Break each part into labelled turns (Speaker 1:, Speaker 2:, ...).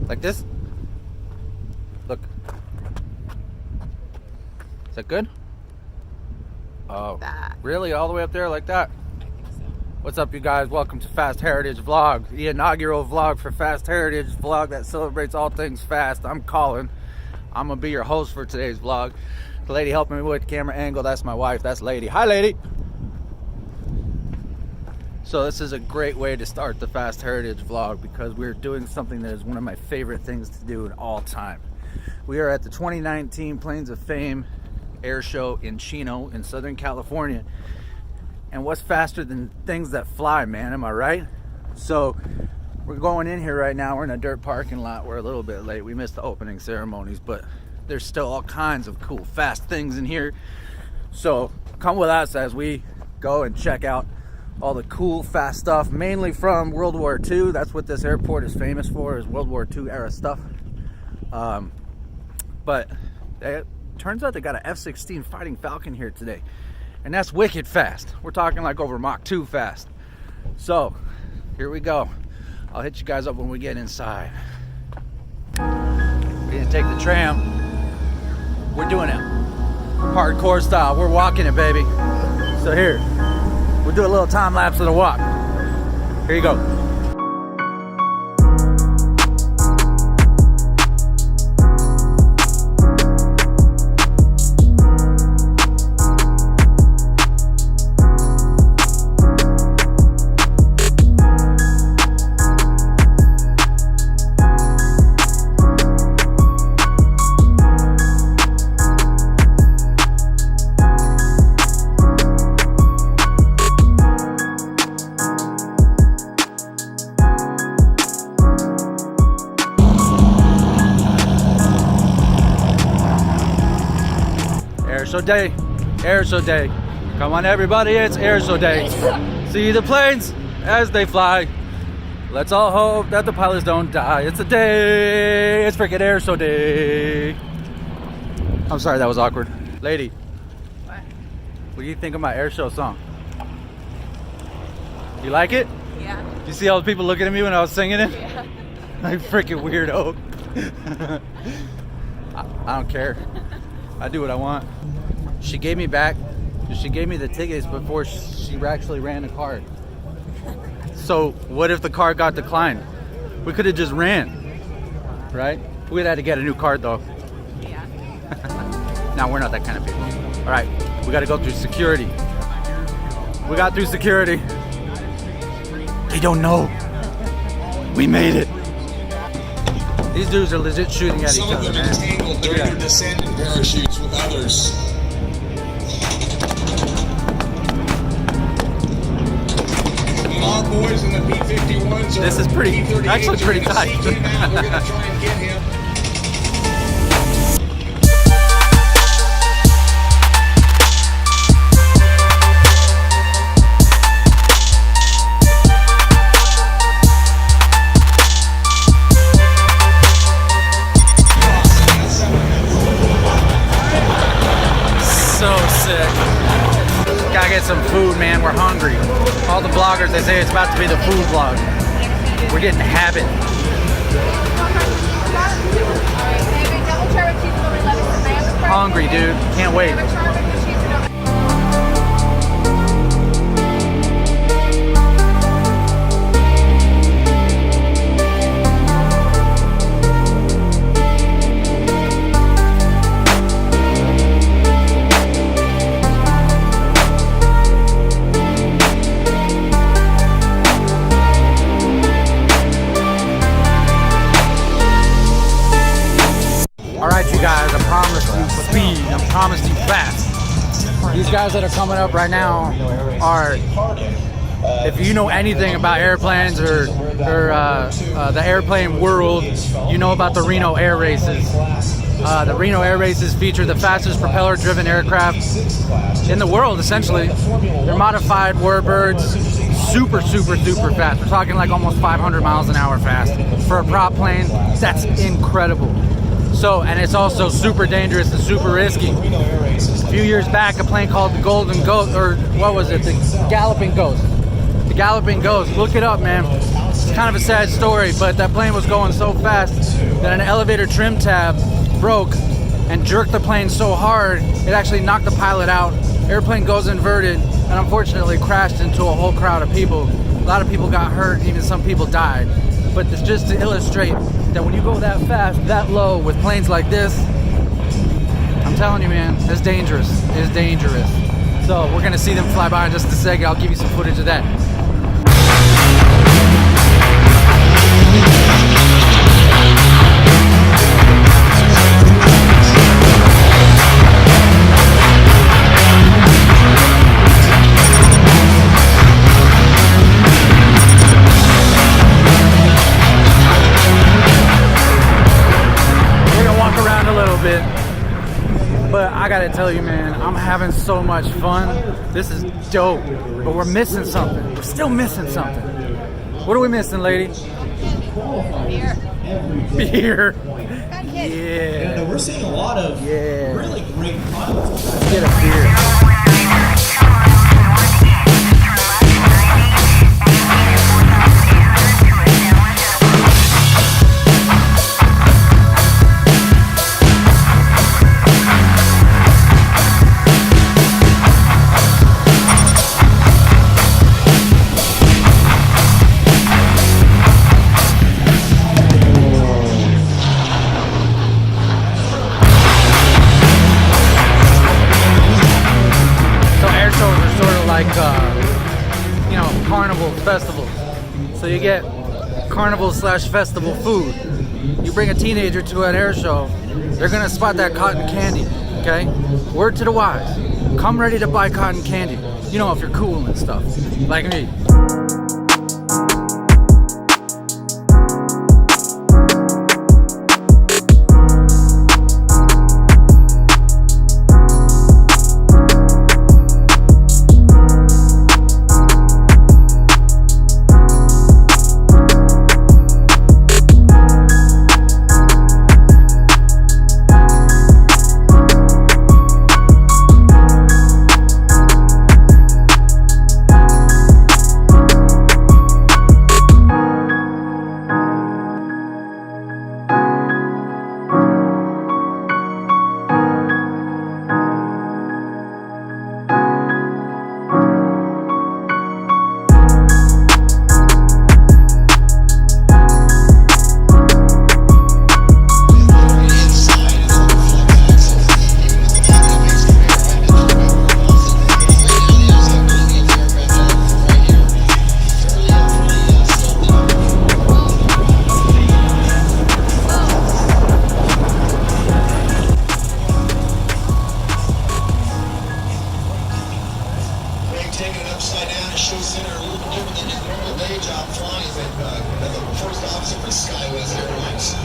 Speaker 1: Like this? Look. Is that good? Oh, really? All the way up there like that? What's up, you guys? Welcome to Fast Heritage Vlog, the inaugural vlog for Fast Heritage Vlog that celebrates all things fast. I'm Colin. I'm gonna be your host for today's vlog. The lady helping me with the camera angle, that's my wife. That's Lady. Hi, Lady. So this is a great way to start the Fast Heritage Vlog because we're doing something that is one of my favorite things to do in all time. We are at the 2019 Planes of Fame Air Show in Chino in Southern California. And what's faster than things that fly, man? Am I right? So we're going in here right now. We're in a dirt parking lot. We're a little bit late. We missed the opening ceremonies, but there's still all kinds of cool, fast things in here. So come with us as we go and check out all the cool, fast stuff, mainly from World War II. That's what this airport is famous for, is World War II era stuff. But it turns out they got an F-16 Fighting Falcon here today. And that's wicked fast. We're talking like over Mach 2 fast. So, here we go. I'll hit you guys up when we get inside. We didn't take the tram. We're doing it hardcore style. We're walking it, baby. So here, we'll do a little time lapse of the walk. Here you go. Air Show Day. Come on, everybody, it's Air Show Day. See the planes as they fly. Let's all hope that the pilots don't die. It's a day. It's freaking Air Show Day. I'm sorry, that was awkward. Lady, what do you think of my Air Show song? You like it?
Speaker 2: Yeah.
Speaker 1: You see all the people looking at me when I was singing it?
Speaker 2: Yeah.
Speaker 1: Like freaking weirdo. I don't care. I do what I want. She gave me the tickets before she actually ran the card. So what if the card got declined? We could have just ran, right? We'd have to get a new card though.
Speaker 2: Yeah.
Speaker 1: No, we're not that kind of people. All right, we got to go through security. We got through security. They don't know. We made it. These dudes are legit shooting at each other, man.
Speaker 3: Some of them entangled during their descent in parachutes with others. Our boys in the P-51s
Speaker 1: This is actually pretty tight.
Speaker 3: We're going to try and get him.
Speaker 1: Gotta get some food, man. We're hungry. All the vloggers, they say it's about to be the food vlog. We're getting the habit. Hungry, dude. Can't wait. Guys, I promised you speed. I promised you fast. These guys that are coming up right now are, if you know anything about airplanes or the airplane world, you know about the Reno Air Races. The Reno Air Races feature the fastest propeller-driven aircraft in the world, essentially. They're modified warbirds, super fast. We're talking like almost 500 miles an hour fast. For a prop plane, that's incredible. So, and it's also super dangerous and super risky. A few years back, a plane called the Golden Ghost, or what was it? The Galloping Ghost. The Galloping Ghost. Look it up, man. kind of a sad story, but that plane was going so fast that an elevator trim tab broke and jerked the plane so hard it actually knocked the pilot out. Airplane goes inverted and unfortunately crashed into a whole crowd of people. A lot of people got hurt, even some people died. But it's just to illustrate that when you go that fast, that low with planes like this, I'm telling you, man, it's dangerous. It's dangerous. So we're gonna see them fly by in just a second. I'll give you some footage of that. But I gotta tell you, man, I'm having so much fun. This is dope. But we're missing something. We're still missing something. What are we missing, lady?
Speaker 2: Beer.
Speaker 1: Beer.
Speaker 2: Yeah.
Speaker 1: Yeah.
Speaker 4: We're seeing a lot of really great products.
Speaker 1: Let's get a beer. Carnival festivals. So you get carnival/festival food. You bring a teenager to an air show, they're gonna spot that cotton candy. Okay? Word to the wise. Come ready to buy cotton candy. You know, if you're cool and stuff, like me.
Speaker 3: Taking it upside down and show center a little different than his normal day job flying as a first officer for SkyWest Airlines.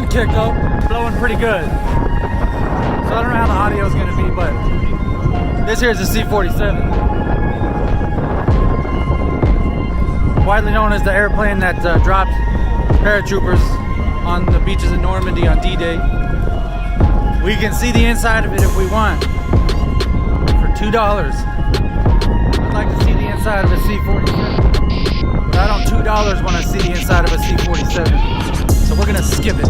Speaker 3: Kicked up, blowing pretty good. So I don't know how the audio is going to be, but this here is a C-47. Widely known as the airplane that dropped paratroopers on the beaches of Normandy on D-Day. We can see the inside of it if we want for $2. I'd like to see the inside of a C-47, but I don't $2 want to see the inside of a C-47. So we're gonna skip it.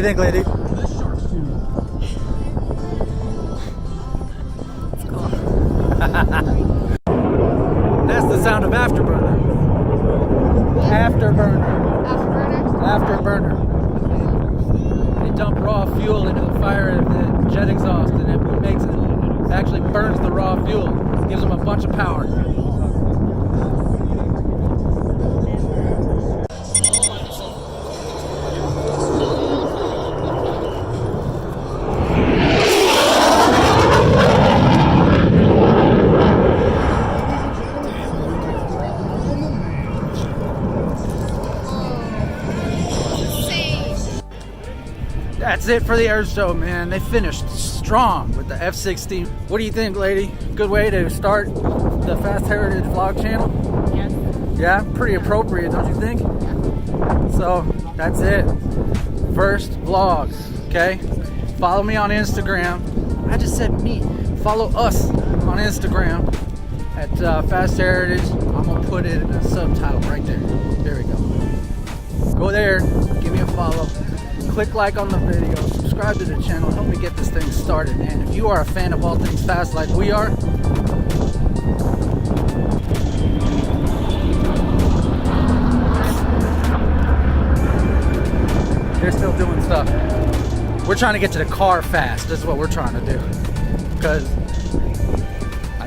Speaker 3: think, lady?
Speaker 2: It's cool.
Speaker 3: That's the sound of afterburner. Afterburner.
Speaker 2: Afterburner?
Speaker 3: Afterburner. They dump raw fuel into the fire of the jet exhaust, and it makes it actually burns the raw fuel. Gives them a bunch of power. That's it for the air show, man. They finished strong with the F-16. What do you think, lady? Good way to start the Fast Heritage vlog channel?
Speaker 2: Yes.
Speaker 3: Yeah, pretty appropriate, don't you think? So, that's it. First vlogs, okay? Follow me on Instagram. I just said me. Follow us on Instagram at Fast Heritage. I'm gonna put it in a subtitle right there. There we go. Go there, give me a follow. Click like on the video, subscribe to the channel, help me get this thing started, man. If you are a fan of all things fast like we are, they're still doing stuff. We're trying to get to the car fast. This is what we're trying to do. Because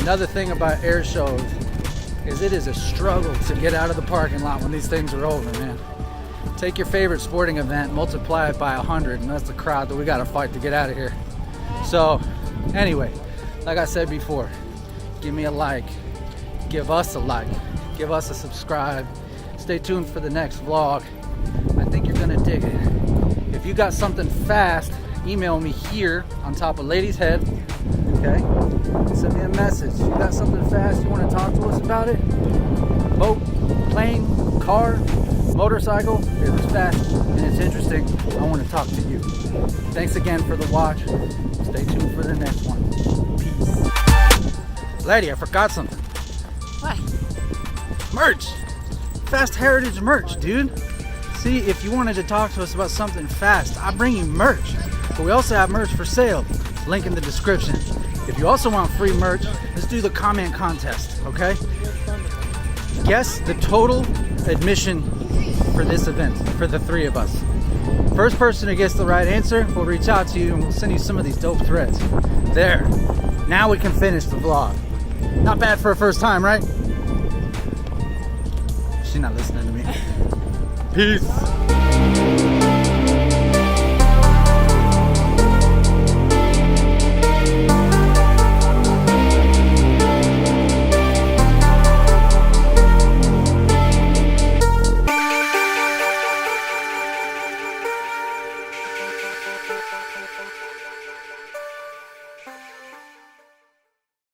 Speaker 3: another thing about air shows is it is a struggle to get out of the parking lot when these things are over, man. Take your favorite sporting event, multiply it by 100, and that's the crowd that we got to fight to get out of here. So, anyway, like I said before, give me a like, give us a like, give us a subscribe. Stay tuned for the next vlog. I think you're gonna dig it. If you got something fast, email me here on top of Lady's head. Okay? Send me a message. You got something fast, you want to talk to us about it? Boat, plane, car, motorcycle, if it's fast and it's interesting, I want to talk to you. Thanks again for the watch. Stay tuned for the next one. Peace. Lady, I forgot something.
Speaker 2: What?
Speaker 3: Merch! Fast Heritage merch, dude. See, if you wanted to talk to us about something fast, I bring you merch. But we also have merch for sale. Link in the description. If you also want free merch, let's do the comment contest, okay? Guess the total admission for this event, for the three of us. First person who gets the right answer, we'll reach out to you and we'll send you some of these dope threads. There. Now we can finish the vlog. Not bad for a first time, right? She's not listening to me. Peace.